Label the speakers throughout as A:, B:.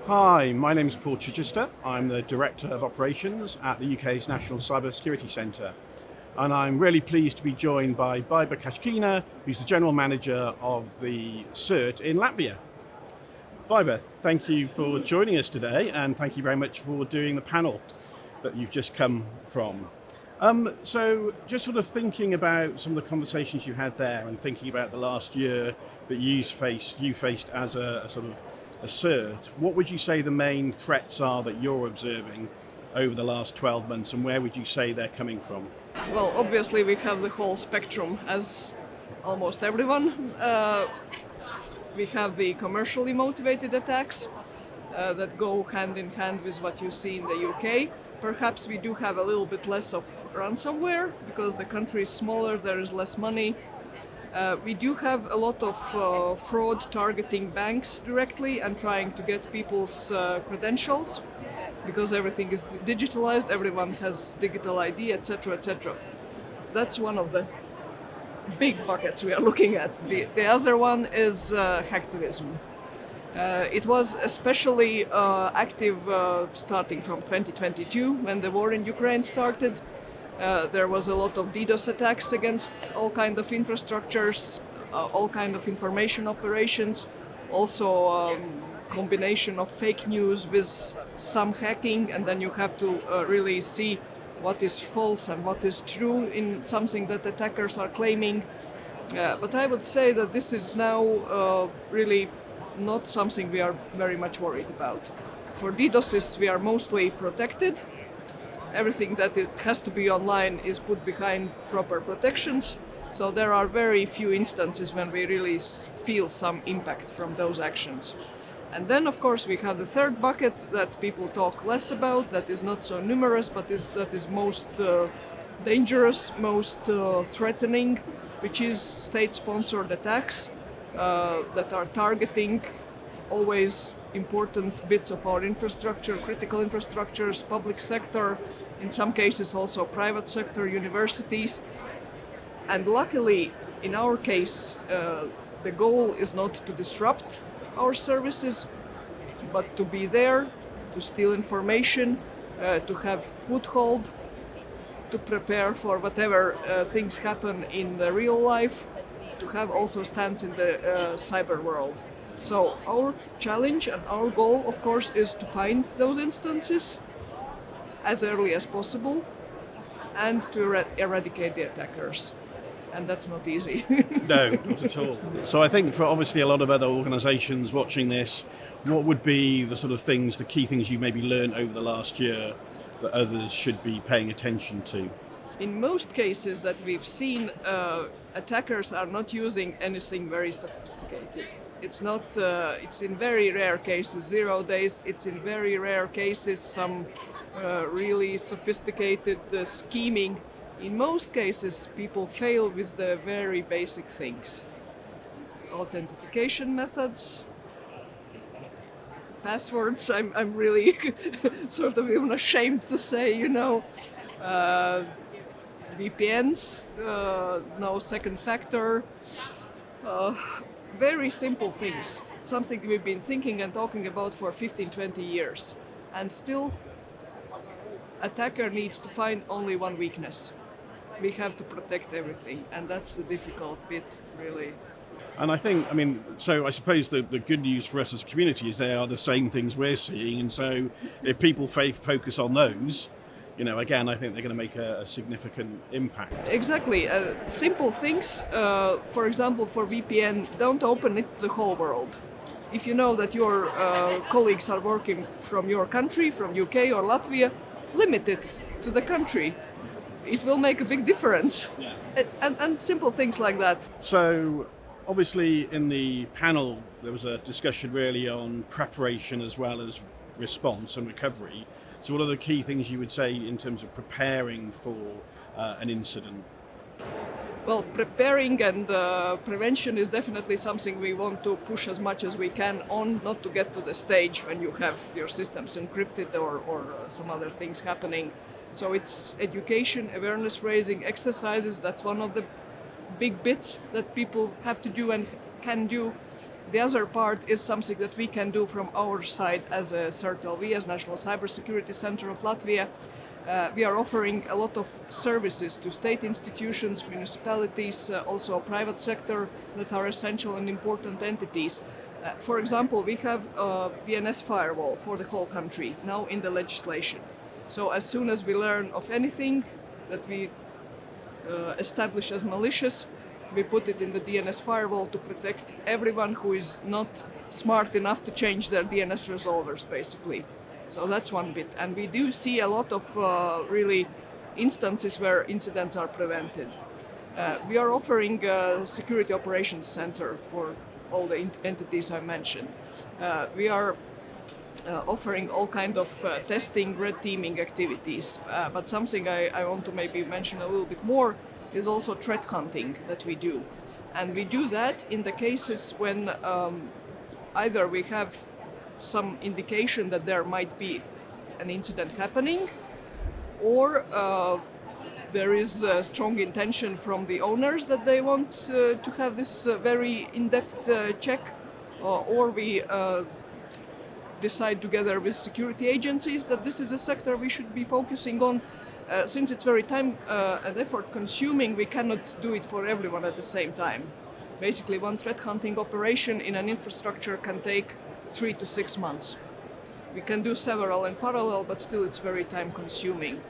A: Hi, my name is Paul Chichester. I'm the Director of Operations at the UK's National Cyber Security Centre. And I'm really pleased to be joined by Baiba Kaskina, who's the General Manager of the CERT in Latvia. Baiba, thank you for joining us today, and thank you very much for doing the panel that you've just come from. So just sort of thinking about some of the conversations you had there and thinking about the last year that you faced as a sort of a CERT, what would you say the main threats are that you're observing over the last 12 months, and where would you say they're coming from?
B: Well, obviously we have the whole spectrum, as almost everyone. We have the commercially motivated attacks that go hand in hand with what you see in the UK. Perhaps we do have a little bit less of ransomware because the country is smaller, there is less money. We do have a lot of fraud targeting banks directly and trying to get people's credentials because everything is digitalized, everyone has digital ID, etc., etc. That's one of the big buckets we are looking at. The other one is hacktivism. It was especially active starting from 2022 when the war in Ukraine started. There was a lot of DDoS attacks against all kind of infrastructures, all kind of information operations, also combination of fake news with some hacking, and then you have to really see what is false and what is true in something that attackers are claiming. But I would say that this is now really not something we are very much worried about. For DDoSes, we are mostly protected. Everything that it has to be online is put behind proper protections. So there are very few instances when we really feel some impact from those actions. And then, of course, we have the third bucket that people talk less about, that is not so numerous, but that is most dangerous, most threatening, which is state-sponsored attacks that are targeting always important bits of our infrastructure, critical infrastructures, public sector, in some cases also private sector, universities. And luckily, in our case, the goal is not to disrupt our services, but to be there, to steal information, to have foothold, to prepare for whatever things happen in the real life, to have also stance in the cyber world. So our challenge and our goal, of course, is to find those instances as early as possible and to eradicate the attackers. And that's not easy.
A: No, not at all. So I think for obviously a lot of other organisations watching this, what would be the sort of things, the key things you maybe learned over the last year that others should be paying attention to?
B: In most cases that we've seen, attackers are not using anything very sophisticated. It's not. It's in very rare cases 0 days. It's in very rare cases some really sophisticated scheming. In most cases, people fail with the very basic things. Authentication methods, passwords. I'm really sort of even ashamed to say, VPNs, no second factor. Very simple things, something we've been thinking and talking about for 15-20 years. And still, attacker needs to find only one weakness. We have to protect everything, and that's the difficult bit, really.
A: And I think, so I suppose the good news for us as a community is they are the same things we're seeing, and so if people focus on those, again, I think they're going to make a significant impact.
B: Exactly. Simple things, for example, for VPN, don't open it to the whole world. If you know that your colleagues are working from your country, from UK or Latvia, limit it to the country. It will make a big difference.
A: Yeah.
B: And simple things like that.
A: So, obviously, in the panel, there was a discussion really on preparation as well as response and recovery. So what are the key things you would say in terms of preparing for an incident?
B: Well, preparing and prevention is definitely something we want to push as much as we can on, not to get to the stage when you have your systems encrypted or some other things happening. So it's education, awareness raising exercises. That's one of the big bits that people have to do and can do. The other part is something that we can do from our side as a CERT-LV, as National Cybersecurity Center of Latvia. We are offering a lot of services to state institutions, municipalities, also private sector that are essential and important entities. For example, we have DNS firewall for the whole country now in the legislation. So as soon as we learn of anything that we establish as malicious, we put it in the DNS firewall to protect everyone who is not smart enough to change their DNS resolvers, basically. So that's one bit. And we do see a lot of really instances where incidents are prevented. We are offering a security operations center for all the entities I mentioned. We are offering all kind of testing, red teaming activities. But something I want to maybe mention a little bit more is also threat hunting that we do. And we do that in the cases when either we have some indication that there might be an incident happening, or there is a strong intention from the owners that they want to have this very in-depth check, or we decide together with security agencies that this is a sector we should be focusing on. Since it's very time and effort consuming, we cannot do it for everyone at the same time. Basically, one threat hunting operation in an infrastructure can take 3 to 6 months. We can do several in parallel, but still it's very time consuming.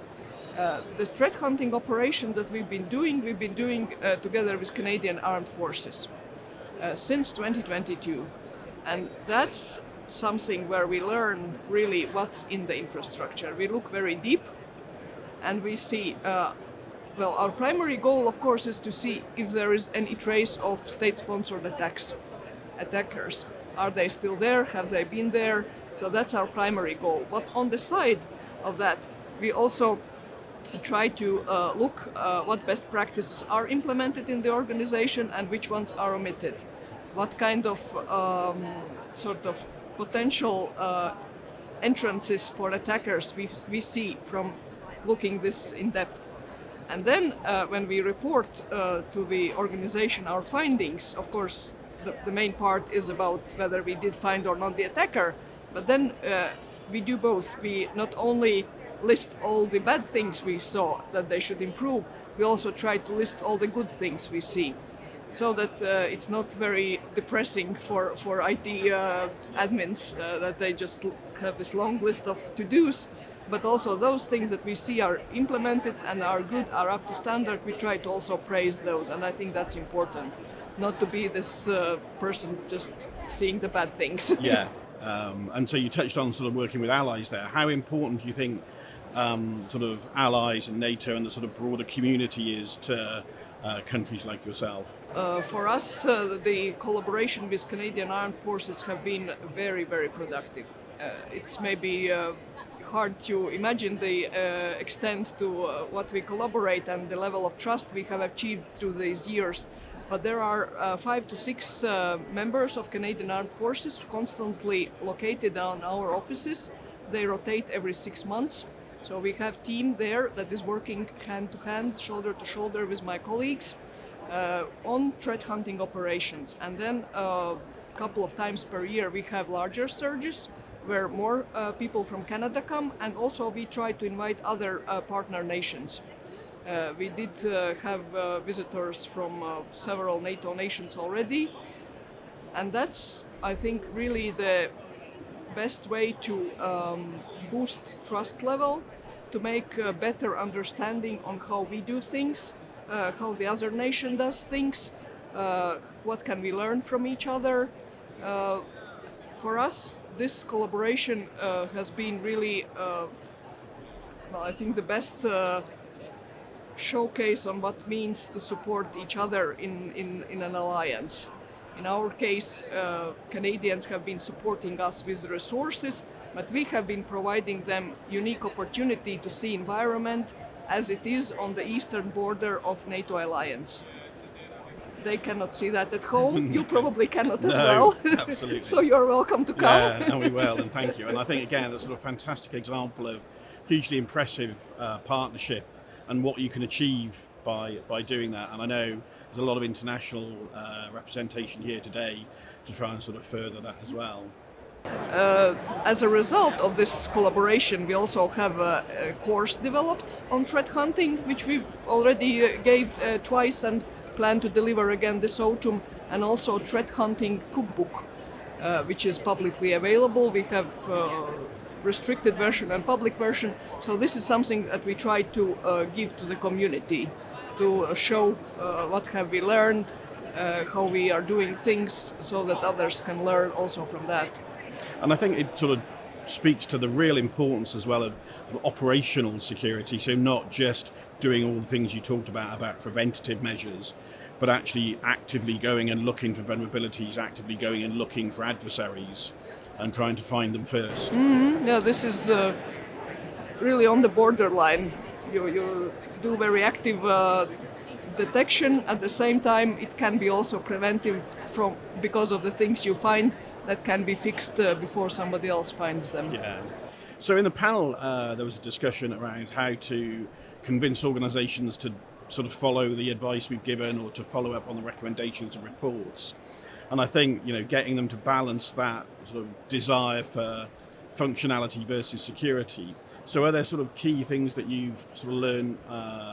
B: The threat hunting operations that we've been doing together with Canadian Armed Forces since 2022. And that's something where we learn really what's in the infrastructure. We look very deep and we see, well, our primary goal, of course, is to see if there is any trace of state-sponsored attackers. Are they still there? Have they been there? So that's our primary goal. But on the side of that, we also try to look what best practices are implemented in the organization and which ones are omitted. What kind of sort of potential entrances for attackers we see from looking this in depth. And then when we report to the organization our findings, of course, the main part is about whether we did find or not the attacker, but then we do both. We not only list all the bad things we saw that they should improve, we also try to list all the good things we see, so that it's not very depressing for IT admins that they just have this long list of to-dos, but also those things that we see are implemented and are good, are up to standard, we try to also praise those, and I think that's important, not to be this person just seeing the bad things.
A: Yeah, and so you touched on sort of working with allies there. How important do you think sort of allies and NATO and the sort of broader community is to countries like yourself?
B: For us, the collaboration with Canadian Armed Forces have been very, very productive. It's maybe hard to imagine the extent to what we collaborate and the level of trust we have achieved through these years. But there are 5 to 6 members of Canadian Armed Forces constantly located on our offices. They rotate every 6 months. So we have a team there that is working hand to hand, shoulder to shoulder with my colleagues on threat hunting operations. And then a couple of times per year we have larger surges where more people from Canada come, and also we try to invite other partner nations. We did have visitors from several NATO nations already, and that's, I think, really the best way to boost trust level, to make a better understanding on how we do things, how the other nation does things, what can we learn from each other. For us, this collaboration has been really, well, I think the best showcase on what means to support each other in an alliance. In our case, Canadians have been supporting us with the resources, but we have been providing them unique opportunity to see environment as it is on the eastern border of NATO alliance. They cannot see that at home. You probably cannot as well.
A: Absolutely.
B: So you're welcome to come.
A: Yeah, and we will, and thank you. And I think, again, that's sort of a fantastic example of hugely impressive partnership and what you can achieve by doing that. And I know there's a lot of international representation here today to try and sort of further that as well.
B: As a result of this collaboration, we also have a course developed on threat hunting, which we already gave twice and plan to deliver again this autumn, and also threat hunting cookbook, which is publicly available. We have restricted version and public version, so this is something that we try to give to the community to show what have we learned, how we are doing things, so that others can learn also from that.
A: And I think it sort of speaks to the real importance as well of operational security, so not just doing all the things you talked about preventative measures, but actually actively going and looking for vulnerabilities, actively going and looking for adversaries and trying to find them first.
B: Yeah, this is really on the borderline. You do very active detection. At the same time, it can be also preventive because of the things you find that can be fixed before somebody else finds them.
A: Yeah. So in the panel, there was a discussion around how to convince organisations to sort of follow the advice we've given or to follow up on the recommendations and reports. And I think, getting them to balance that sort of desire for functionality versus security. So are there sort of key things that you've sort of learned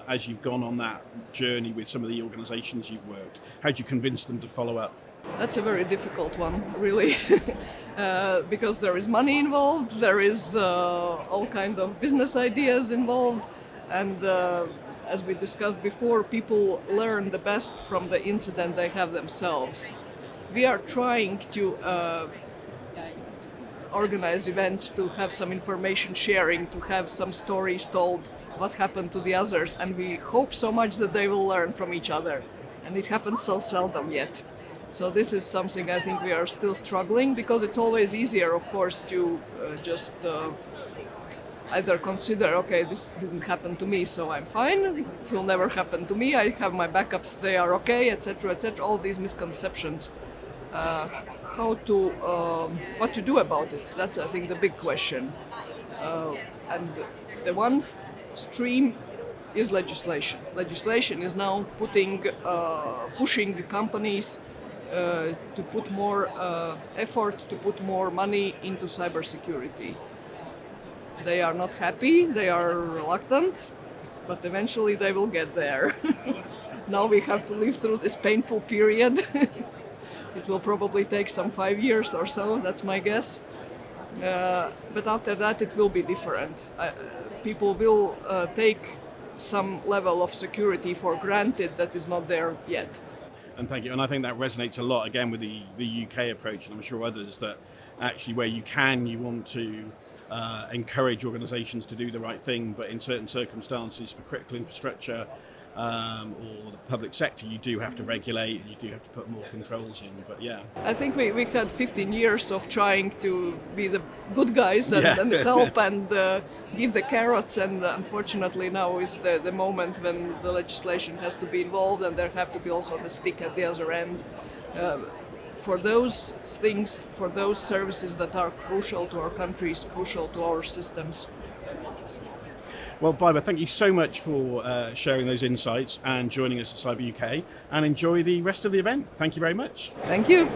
A: as you've gone on that journey with some of the organisations you've worked? How do you convince them to follow up?
B: That's a very difficult one, really, because there is money involved, there is all kind of business ideas involved, and as we discussed before, people learn the best from the incident they have themselves. We are trying to organize events to have some information sharing, to have some stories told, what happened to the others, and we hope so much that they will learn from each other, and it happens so seldom yet. So this is something I think we are still struggling, because it's always easier, of course, to just either consider, okay, this didn't happen to me, so I'm fine, it will never happen to me, I have my backups, they are okay, etc., etc., all these misconceptions. What to do about it, that's, I think, the big question. And the one stream is legislation. Legislation is now pushing the companies to put more effort, to put more money into cybersecurity. They are not happy, they are reluctant, but eventually they will get there. Now we have to live through this painful period. It will probably take some 5 years or so, that's my guess. But after that it will be different. People will take some level of security for granted that is not there yet.
A: And thank you. And I think that resonates a lot again with the UK approach, and I'm sure others, that actually where you can, you want to encourage organisations to do the right thing, but in certain circumstances for critical infrastructure or the public sector, you do have to regulate and you do have to put more controls in. But yeah, I
B: think we had 15 years of trying to be the good guys and help and give the carrots, and unfortunately now is the moment when the legislation has to be involved and there have to be also the stick at the other end. For those things, for those services that are crucial to our countries, crucial to our systems.
A: Well, Baiba, thank you so much for sharing those insights and joining us at Cyber UK, and enjoy the rest of the event. Thank you very much.
B: Thank you.